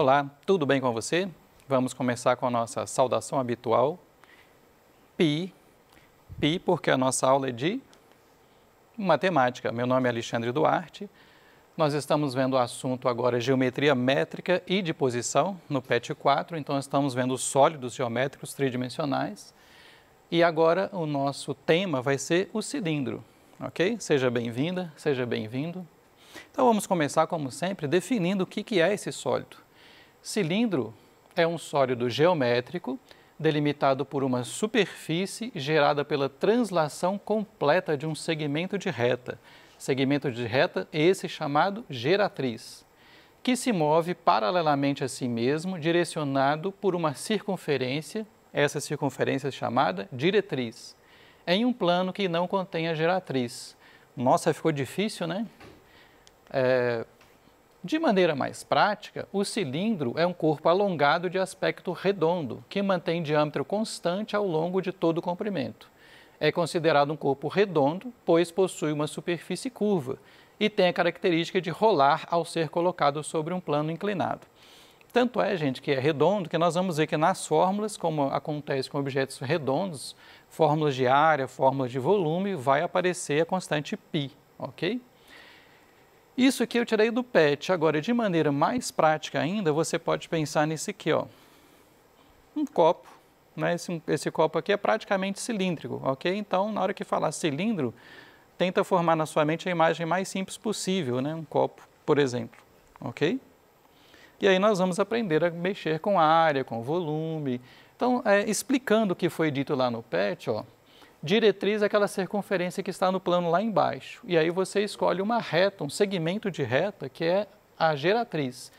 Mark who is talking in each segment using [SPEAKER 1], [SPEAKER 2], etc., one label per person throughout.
[SPEAKER 1] Olá, tudo bem com você? Vamos começar com a nossa saudação habitual. Pi, Pi, porque a nossa aula é de matemática. Meu nome é Alexandre Duarte. Nós estamos vendo o assunto agora geometria métrica e de posição no PET 4, então estamos vendo os sólidos geométricos tridimensionais. E agora o nosso tema vai ser o cilindro, ok? Seja bem-vinda, seja bem-vindo. Então vamos começar, como sempre, definindo o que é esse sólido. Cilindro é um sólido geométrico delimitado por uma superfície gerada pela translação completa de um segmento de reta. Segmento de reta esse chamado geratriz, que se move paralelamente a si mesmo, direcionado por uma circunferência, essa circunferência chamada diretriz, em um plano que não contém a geratriz. Nossa, ficou difícil, né? De maneira mais prática, o cilindro é um corpo alongado de aspecto redondo, que mantém diâmetro constante ao longo de todo o comprimento. É considerado um corpo redondo, pois possui uma superfície curva e tem a característica de rolar ao ser colocado sobre um plano inclinado. Tanto é, gente, que é redondo, que nós vamos ver que nas fórmulas, como acontece com objetos redondos, fórmulas de área, fórmulas de volume, vai aparecer a constante π, ok? Isso aqui eu tirei do PET. Agora, de maneira mais prática ainda, você pode pensar nesse aqui, ó. Um copo, né? Esse copo aqui é praticamente cilíndrico, ok? Então, na hora que falar cilindro, tenta formar na sua mente a imagem mais simples possível, né? Um copo, por exemplo, ok? E aí nós vamos aprender a mexer com área, com volume. Então, explicando o que foi dito lá no PET, ó. Diretriz é aquela circunferência que está no plano lá embaixo. E aí você escolhe uma reta, um segmento de reta, que é a geratriz.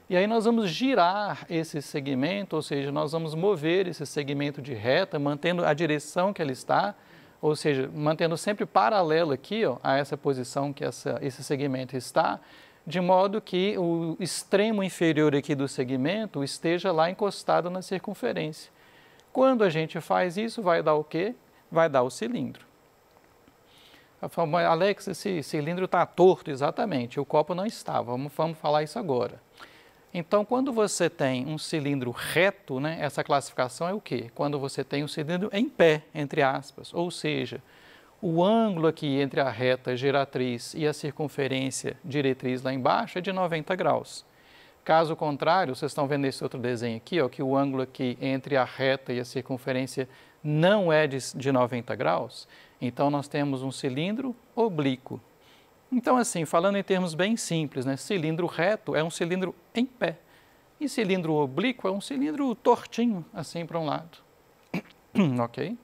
[SPEAKER 1] E aí nós vamos girar esse segmento, ou seja, nós vamos mover esse segmento de reta, mantendo a direção que ele está, ou seja, mantendo sempre paralelo aqui, ó, a essa posição que esse segmento está, de modo que o extremo inferior aqui do segmento esteja lá encostado na circunferência. Quando a gente faz isso, vai dar o quê? Vai dar o cilindro. Alex, esse cilindro está torto, exatamente, o copo não está, vamos falar isso agora. Então, quando você tem um cilindro reto, né, essa classificação é o quê? Quando você tem um cilindro em pé, entre aspas, ou seja, o ângulo aqui entre a reta geratriz e a circunferência diretriz lá embaixo é de 90 graus. Caso contrário, vocês estão vendo esse outro desenho aqui, ó, que o ângulo aqui entre a reta e a circunferência não é de 90 graus, então nós temos um cilindro oblíquo. Então, assim, falando em termos bem simples, né, cilindro reto é um cilindro em pé, e cilindro oblíquo é um cilindro tortinho, assim para um lado. Ok?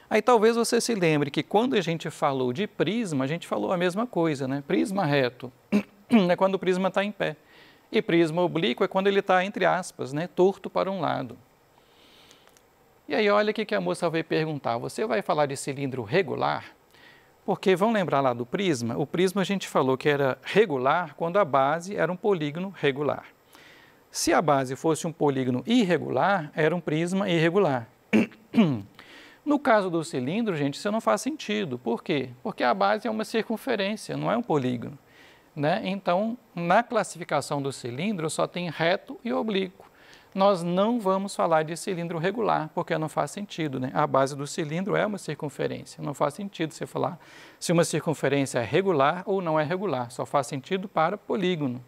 [SPEAKER 1] Aí talvez você se lembre que quando a gente falou de prisma, a gente falou a mesma coisa, né? Prisma reto é quando o prisma está em pé, e prisma oblíquo é quando ele está, entre aspas, né, torto para um lado. E aí olha o que a moça vai perguntar, você vai falar de cilindro regular? Porque vão lembrar lá do prisma, o prisma a gente falou que era regular quando a base era um polígono regular. Se a base fosse um polígono irregular, era um prisma irregular. No caso do cilindro, gente, isso não faz sentido. Por quê? Porque a base é uma circunferência, não é um polígono, né? Então, na classificação do cilindro, só tem reto e oblíquo. Nós não vamos falar de cilindro regular, porque não faz sentido, né? A base do cilindro é uma circunferência, não faz sentido você falar se uma circunferência é regular ou não é regular, só faz sentido para polígono.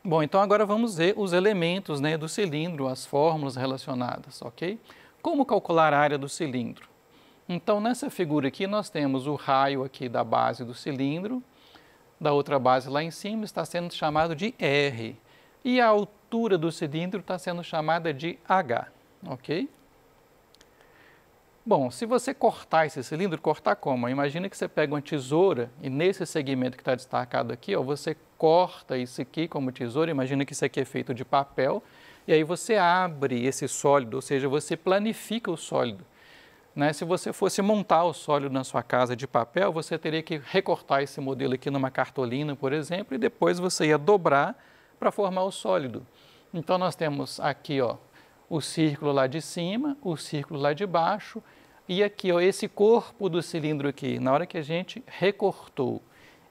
[SPEAKER 1] Bom, então agora vamos ver os elementos, né, do cilindro, as fórmulas relacionadas, ok? Como calcular a área do cilindro? Então, nessa figura aqui, nós temos o raio aqui da base do cilindro, da outra base lá em cima está sendo chamado de R. E a altura do cilindro está sendo chamada de H, ok? Bom, se você cortar esse cilindro, cortar como? Imagina que você pega uma tesoura e nesse segmento que está destacado aqui, ó, você corta isso aqui como tesoura, imagina que isso aqui é feito de papel, e aí você abre esse sólido, ou seja, você planifica o sólido. Né? Se você fosse montar o sólido na sua casa de papel, você teria que recortar esse modelo aqui numa cartolina, por exemplo, e depois você ia dobrar para formar o sólido. Então, nós temos aqui, ó, o círculo lá de cima, o círculo lá de baixo, e aqui, ó, esse corpo do cilindro aqui, na hora que a gente recortou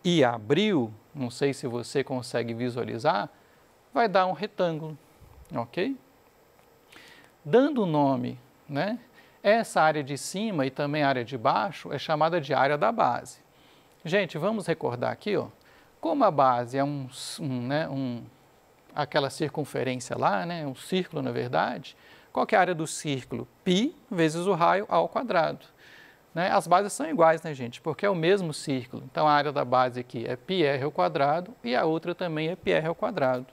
[SPEAKER 1] e abriu, não sei se você consegue visualizar, vai dar um retângulo, ok? Dando o nome, né? Essa área de cima e também a área de baixo é chamada de área da base. Gente, vamos recordar aqui, ó, como a base é aquela circunferência lá, né? Um círculo, na verdade. Qual que é a área do círculo? Π vezes o raio ao quadrado. Né? As bases são iguais, né, gente? Porque é o mesmo círculo. Então, a área da base aqui é πr ao quadrado e a outra também é πr ao quadrado.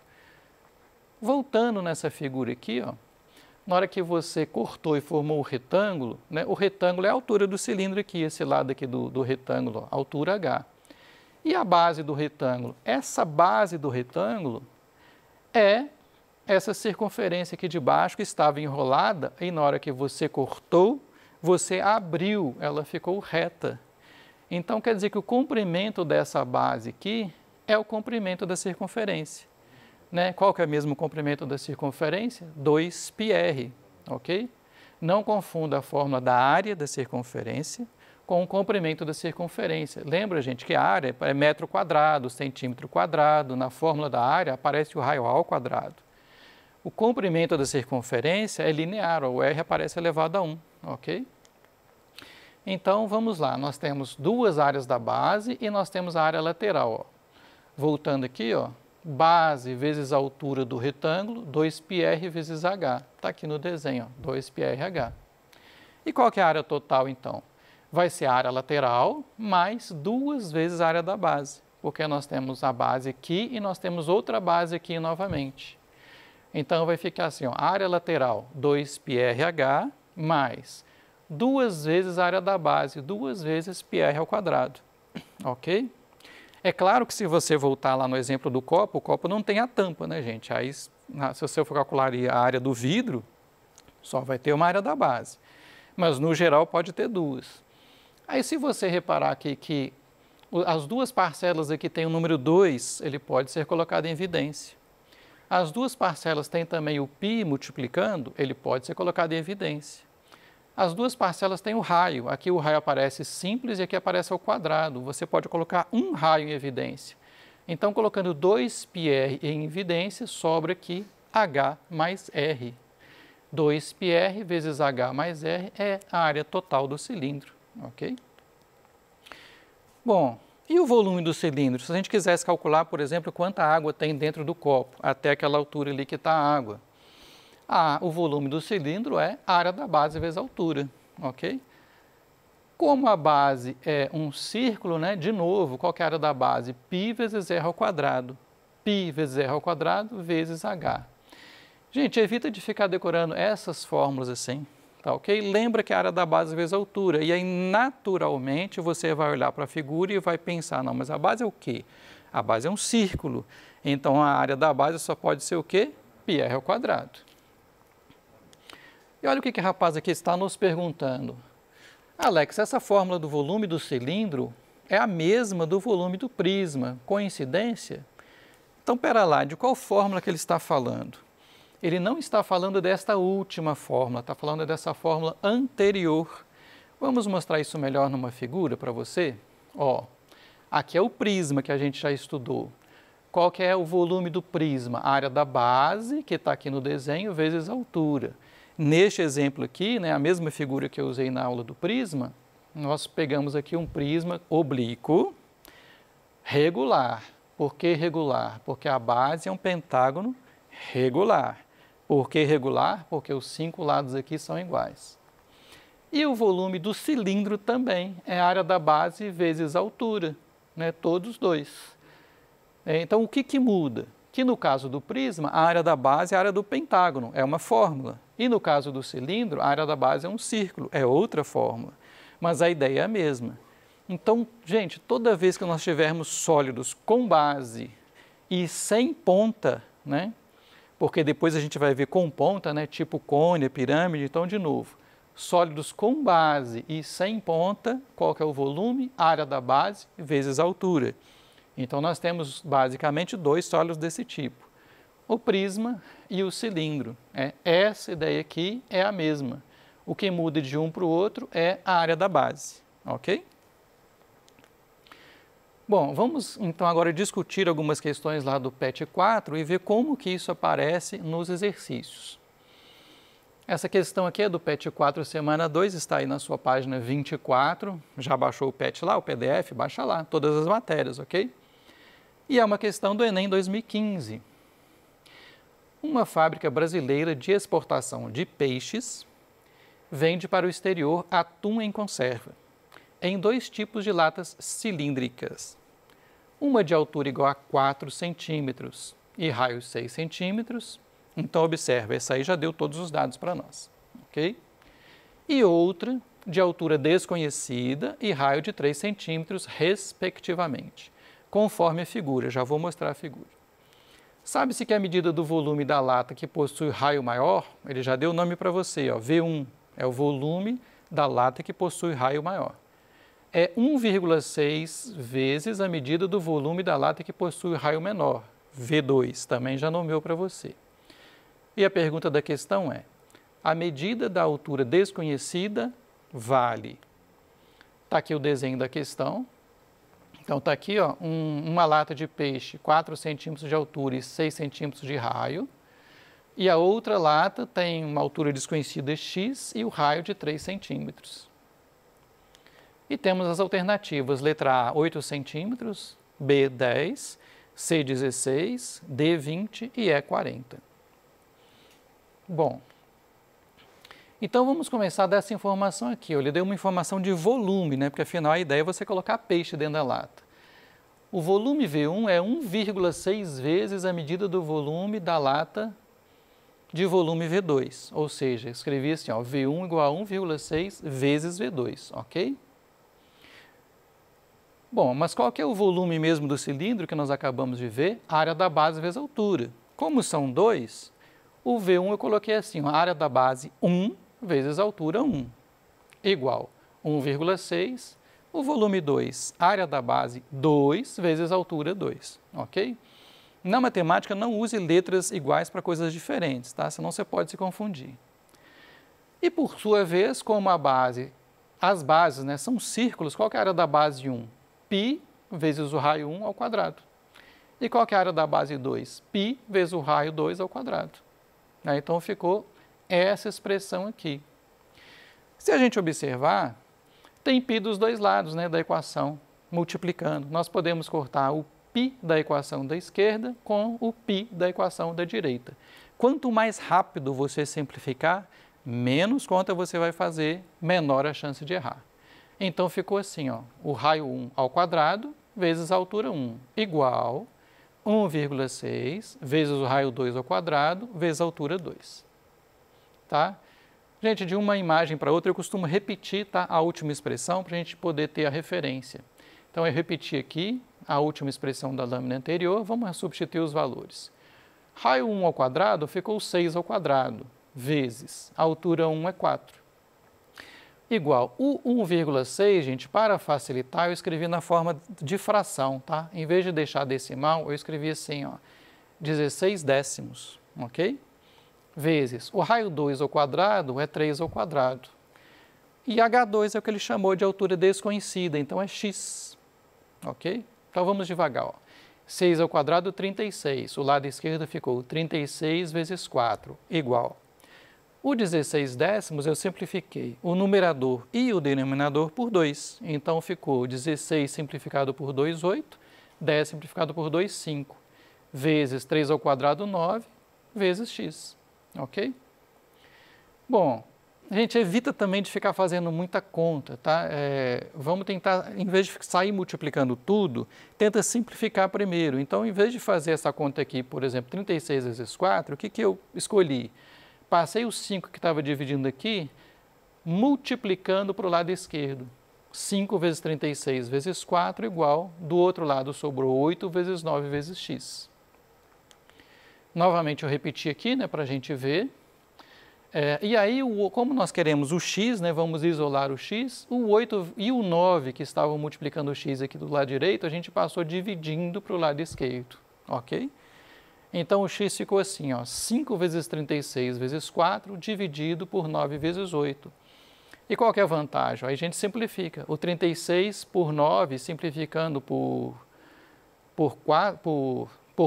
[SPEAKER 1] Voltando nessa figura aqui, ó, na hora que você cortou e formou o retângulo, né, o retângulo é a altura do cilindro aqui, esse lado aqui do retângulo, ó, altura H. E a base do retângulo? Essa base do retângulo é essa circunferência aqui de baixo que estava enrolada e na hora que você cortou, você abriu, ela ficou reta. Então, quer dizer que o comprimento dessa base aqui é o comprimento da circunferência. Né? Qual que é o mesmo comprimento da circunferência? 2πr, ok? Não confunda a fórmula da área da circunferência com o comprimento da circunferência. Lembra, gente, que a área é metro quadrado, centímetro quadrado. Na fórmula da área aparece o raio ao quadrado. O comprimento da circunferência é linear, o r aparece elevado a 1, ok? Então, vamos lá, nós temos duas áreas da base e nós temos a área lateral. Ó. Voltando aqui, ó, base vezes a altura do retângulo, 2πr vezes h. Está aqui no desenho, ó, 2πrh. E qual que é a área total, então? Vai ser a área lateral mais 2 vezes a área da base, porque nós temos a base aqui e nós temos outra base aqui novamente. Então, vai ficar assim, ó, área lateral, 2πrh mais 2 vezes a área da base, 2 vezes πr ao quadrado, ok? É claro que se você voltar lá no exemplo do copo, o copo não tem a tampa, né, gente? Aí, se você for calcular a área do vidro, só vai ter uma área da base. Mas, no geral, pode ter duas. Aí, se você reparar aqui que as duas parcelas aqui têm o número 2, ele pode ser colocado em evidência. As duas parcelas têm também o π multiplicando, ele pode ser colocado em evidência. As duas parcelas têm o raio, aqui o raio aparece simples e aqui aparece ao quadrado. Você pode colocar um raio em evidência. Então, colocando 2πr em evidência, sobra aqui h mais r. 2πr vezes h mais r é a área total do cilindro, ok? Bom, e o volume do cilindro? Se a gente quisesse calcular, por exemplo, quanta água tem dentro do copo, até aquela altura ali que está a água. O volume do cilindro é a área da base vezes a altura, ok? Como a base é um círculo, né, de novo, qual que é a área da base? Π vezes r ao quadrado. Π vezes r ao quadrado vezes h. Gente, evita de ficar decorando essas fórmulas assim, tá ok? Lembra que é a área da base vezes a altura. E aí, naturalmente, você vai olhar para a figura e vai pensar, não, mas a base é o quê? A base é um círculo. Então, a área da base só pode ser o quê? πr ao quadrado. E olha o que o rapaz aqui está nos perguntando. Alex, essa fórmula do volume do cilindro é a mesma do volume do prisma. Coincidência? Então, pera lá, de qual fórmula que ele está falando? Ele não está falando desta última fórmula, está falando dessa fórmula anterior. Vamos mostrar isso melhor numa figura para você? Ó, aqui é o prisma que a gente já estudou. Qual que é o volume do prisma? A área da base, que está aqui no desenho, vezes a altura. Neste exemplo aqui, né, a mesma figura que eu usei na aula do prisma, nós pegamos aqui um prisma oblíquo regular. Por que regular? Porque a base é um pentágono regular. Por que regular? Porque os 5 lados aqui são iguais. E o volume do cilindro também é a área da base vezes a altura, né, todos dois. Então, o que muda? Que no caso do prisma, a área da base é a área do pentágono, é uma fórmula. E no caso do cilindro, a área da base é um círculo, é outra fórmula. Mas a ideia é a mesma. Então, gente, toda vez que nós tivermos sólidos com base e sem ponta, né? Porque depois a gente vai ver com ponta, né? Tipo cone, pirâmide, então, de novo. Sólidos com base e sem ponta, qual que é o volume? A área da base vezes a altura. Então, nós temos basicamente 2 sólidos desse tipo, o prisma e o cilindro. Essa ideia aqui é a mesma. O que muda de um para o outro é a área da base, ok? Bom, vamos então agora discutir algumas questões lá do PET 4 e ver como que isso aparece nos exercícios. Essa questão aqui é do PET 4, semana 2, está aí na sua página 24. Já baixou o PET lá, o PDF? Baixa lá, todas as matérias, ok? E é uma questão do Enem 2015. Uma fábrica brasileira de exportação de peixes vende para o exterior atum em conserva, em 2 tipos de latas cilíndricas. Uma de altura igual a 4 centímetros e raio 6 centímetros. Então, observa, essa aí já deu todos os dados para nós, ok? E outra de altura desconhecida e raio de 3 centímetros, respectivamente, conforme a figura. Já vou mostrar a figura. Sabe-se que a medida do volume da lata que possui raio maior, ele já deu o nome para você, ó, V1, é o volume da lata que possui raio maior. É 1,6 vezes a medida do volume da lata que possui raio menor, V2, também já nomeou para você. E a pergunta da questão é, a medida da altura desconhecida vale? Está aqui o desenho da questão. Então, está aqui ó, uma lata de peixe, 4 centímetros de altura e 6 centímetros de raio. E a outra lata tem uma altura desconhecida x e o raio de 3 centímetros. E temos as alternativas, letra A, 8 centímetros, B, 10, C, 16, D, 20 e E, 40. Bom, então vamos começar dessa informação aqui. Eu lhe dei uma informação de volume, né? Porque afinal a ideia é você colocar peixe dentro da lata. O volume V1 é 1,6 vezes a medida do volume da lata de volume V2. Ou seja, escrevi assim, ó, V1 igual a 1,6 vezes V2, ok? Bom, mas qual que é o volume mesmo do cilindro que nós acabamos de ver? Área da base vezes altura. Como são 2, o V1 eu coloquei assim, a área da base 1 vezes altura 1, igual 1,6, o volume 2, área da base 2 vezes altura 2, ok? Na matemática não use letras iguais para coisas diferentes, tá? Senão você pode se confundir. E por sua vez, como as bases, né, são círculos, qual que é a área da base 1? Π vezes o raio 1 ao quadrado. E qual que é a área da base 2? Π vezes o raio 2 ao quadrado. Então, ficou essa expressão aqui. Se a gente observar, tem π dos dois lados, né, da equação, multiplicando. Nós podemos cortar o π da equação da esquerda com o π da equação da direita. Quanto mais rápido você simplificar, menos conta você vai fazer, menor a chance de errar. Então, ficou assim, ó, o raio 1 ao quadrado vezes a altura 1, igual 1,6 vezes o raio 2 ao quadrado vezes a altura 2. Tá? Gente, de uma imagem para outra, eu costumo repetir, tá, a última expressão para a gente poder ter a referência. Então, eu repeti aqui a última expressão da lâmina anterior, vamos substituir os valores. Raio 1 ao quadrado ficou 6 ao quadrado, vezes a altura 1 é 4. Igual, o 1,6, gente, para facilitar, eu escrevi na forma de fração, tá? Em vez de deixar decimal, eu escrevi assim, ó, 16 décimos, ok? Vezes, o raio 2 ao quadrado é 3 ao quadrado. E H2 é o que ele chamou de altura desconhecida, então é x, ok? Então vamos devagar, ó. 6 ao quadrado, 36. O lado esquerdo ficou 36 vezes 4, igual. O 16 décimos eu simplifiquei o numerador e o denominador por 2. Então, ficou 16 simplificado por 2, 8. 10 simplificado por 2, 5. Vezes 3 ao quadrado, 9. Vezes x. Ok? Bom, a gente evita também de ficar fazendo muita conta, tá? Vamos tentar, em vez de sair multiplicando tudo, tenta simplificar primeiro. Então, em vez de fazer essa conta aqui, por exemplo, 36 vezes 4, o que eu escolhi? Passei o 5 que estava dividindo aqui, multiplicando para o lado esquerdo. 5 vezes 36 vezes 4 igual, do outro lado sobrou 8 vezes 9 vezes x. Novamente eu repeti aqui, né, para a gente ver. E aí, como nós queremos o x, né, vamos isolar o x, o 8 e o 9 que estavam multiplicando o x aqui do lado direito, a gente passou dividindo para o lado esquerdo, ok? Então, o x ficou assim, ó, 5 vezes 36 vezes 4 dividido por 9 vezes 8. E qual que é a vantagem? Aí a gente simplifica. O 36 por 9, simplificando por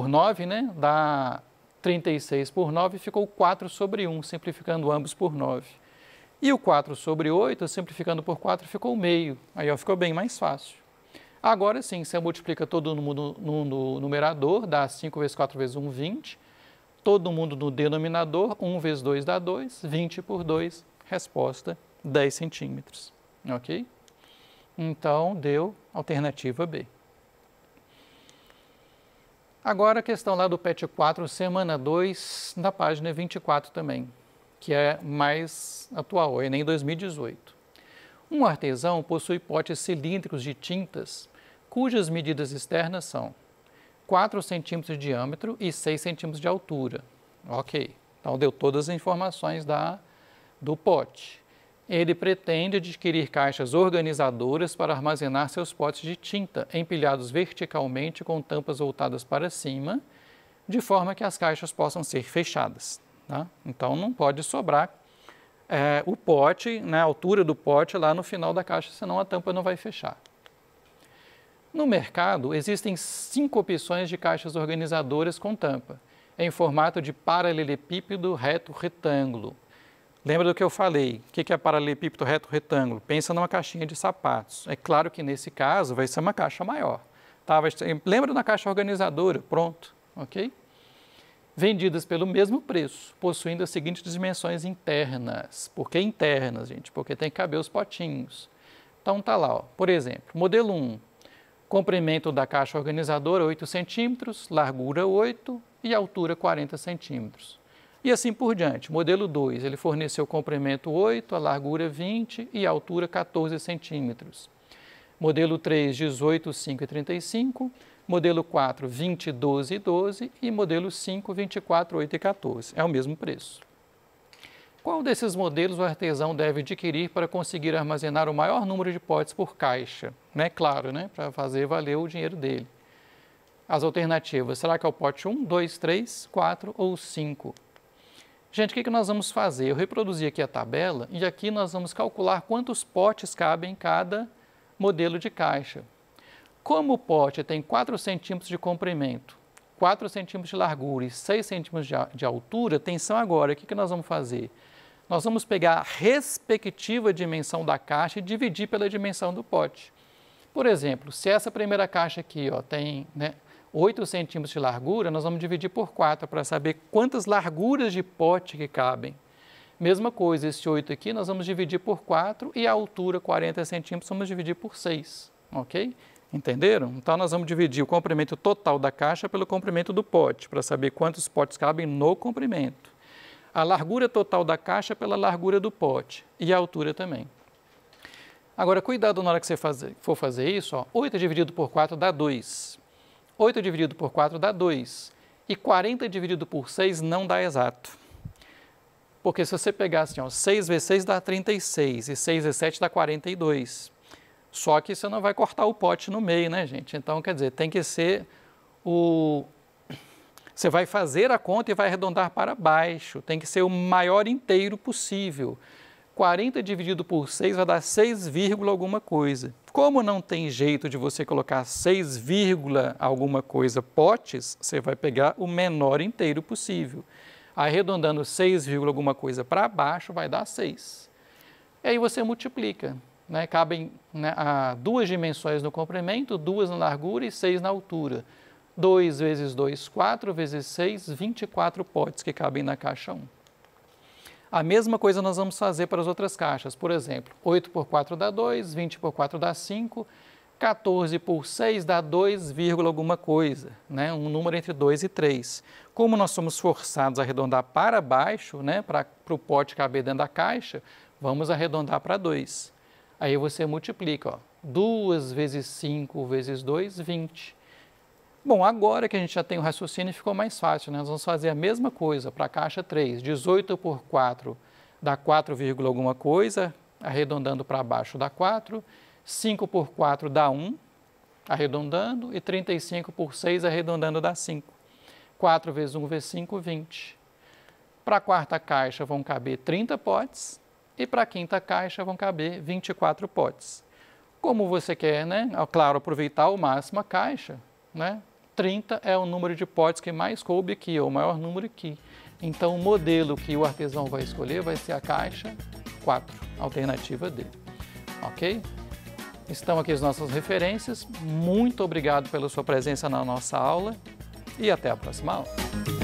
[SPEAKER 1] 9, né? Dá 36 por 9, ficou 4 sobre 1, simplificando ambos por 9. E o 4 sobre 8, simplificando por 4, ficou meio. Aí ó, ficou bem mais fácil. Agora sim, você multiplica todo mundo no numerador, dá 5 vezes 4 vezes 1, 20. Todo mundo no denominador, 1 vezes 2 dá 2, 20 por 2, resposta 10 centímetros. Ok? Então, deu alternativa B. Agora a questão lá do PET 4, semana 2, na página 24 também, que é mais atual, o Enem 2018. Um artesão possui potes cilíndricos de tintas cujas medidas externas são 4 centímetros de diâmetro e 6 centímetros de altura. Ok, então deu todas as informações do pote. Ele pretende adquirir caixas organizadoras para armazenar seus potes de tinta, empilhados verticalmente com tampas voltadas para cima, de forma que as caixas possam ser fechadas. Tá? Então não pode sobrar o pote, né, a altura do pote lá no final da caixa, senão a tampa não vai fechar. No mercado, existem 5 opções de caixas organizadoras com tampa, em formato de paralelepípedo reto-retângulo. Lembra do que eu falei? O que é paralelepípedo reto-retângulo? Pensa numa caixinha de sapatos. É claro que nesse caso vai ser uma caixa maior. Tá? Lembra da caixa organizadora? Pronto, ok? Vendidas pelo mesmo preço, possuindo as seguintes dimensões internas. Por que internas, gente? Porque tem que caber os potinhos. Então tá lá, ó. Por exemplo, modelo 1, comprimento da caixa organizadora 8 centímetros, largura 8 e altura 40 centímetros. E assim por diante. Modelo 2, ele forneceu comprimento 8, a largura 20 e a altura 14 centímetros. Modelo 3, 18, 5 e 35. Modelo 4, 20, 12 e 12. E modelo 5, 24, 8 e 14. É o mesmo preço. Qual desses modelos o artesão deve adquirir para conseguir armazenar o maior número de potes por caixa? Né? Claro, né? Para fazer valer o dinheiro dele. As alternativas, será que é o pote 1, 2, 3, 4 ou 5? Gente, o que nós vamos fazer? Eu reproduzi aqui a tabela e aqui nós vamos calcular quantos potes cabem em cada modelo de caixa. Como o pote tem 4 centímetros de comprimento, 4 centímetros de largura e 6 centímetros de altura, atenção agora, o que nós vamos fazer? Nós vamos pegar a respectiva dimensão da caixa e dividir pela dimensão do pote. Por exemplo, se essa primeira caixa aqui ó, tem 8 centímetros de largura, nós vamos dividir por 4 para saber quantas larguras de pote que cabem. Mesma coisa, esse 8 aqui nós vamos dividir por 4 e a altura 40 centímetros vamos dividir por 6, ok? Entenderam? Então nós vamos dividir o comprimento total da caixa pelo comprimento do pote, para saber quantos potes cabem no comprimento. A largura total da caixa pela largura do pote e a altura também. Agora, cuidado na hora que você for fazer isso, ó, 8 dividido por 4 dá 2. 8 dividido por 4 dá 2. E 40 dividido por 6 não dá exato. Porque se você pegar assim, ó, 6 vezes 6 dá 36 e 6 vezes 7 dá 42. Só que você não vai cortar o pote no meio, né, gente? Então, quer dizer, tem que ser Você vai fazer a conta e vai arredondar para baixo. Tem que ser o maior inteiro possível. 40 dividido por 6 vai dar 6, alguma coisa. Como não tem jeito de você colocar 6, alguma coisa potes, você vai pegar o menor inteiro possível. Arredondando 6, alguma coisa para baixo vai dar 6. E aí você multiplica. Né? Cabem a 2 dimensões no comprimento, 2 na largura e 6 na altura. 2 vezes 2, 4 vezes 6, 24 potes que cabem na caixa 1. A mesma coisa nós vamos fazer para as outras caixas. Por exemplo, 8 por 4 dá 2, 20 por 4 dá 5, 14 por 6 dá 2, alguma coisa, né? Um número entre 2 e 3. Como nós somos forçados a arredondar para baixo, né? Para o pote caber dentro da caixa, vamos arredondar para 2. Aí você multiplica, ó, 2 vezes 5 vezes 2, 20. Bom, agora que a gente já tem o raciocínio, ficou mais fácil, né? Nós vamos fazer a mesma coisa para a caixa 3. 18 por 4 dá 4, alguma coisa, arredondando para baixo dá 4. 5 por 4 dá 1, arredondando. E 35 por 6, arredondando, dá 5. 4 vezes 1 vezes 5, 20. Para a quarta caixa vão caber 30 potes. e para a quinta caixa vão caber 24 potes. Como você quer, né, claro, aproveitar ao máximo a caixa, né, 30 é o número de potes que mais coube aqui, ou o maior número aqui. Então, o modelo que o artesão vai escolher vai ser a caixa 4, alternativa D. Ok? Estão aqui as nossas referências. Muito obrigado pela sua presença na nossa aula e até a próxima aula.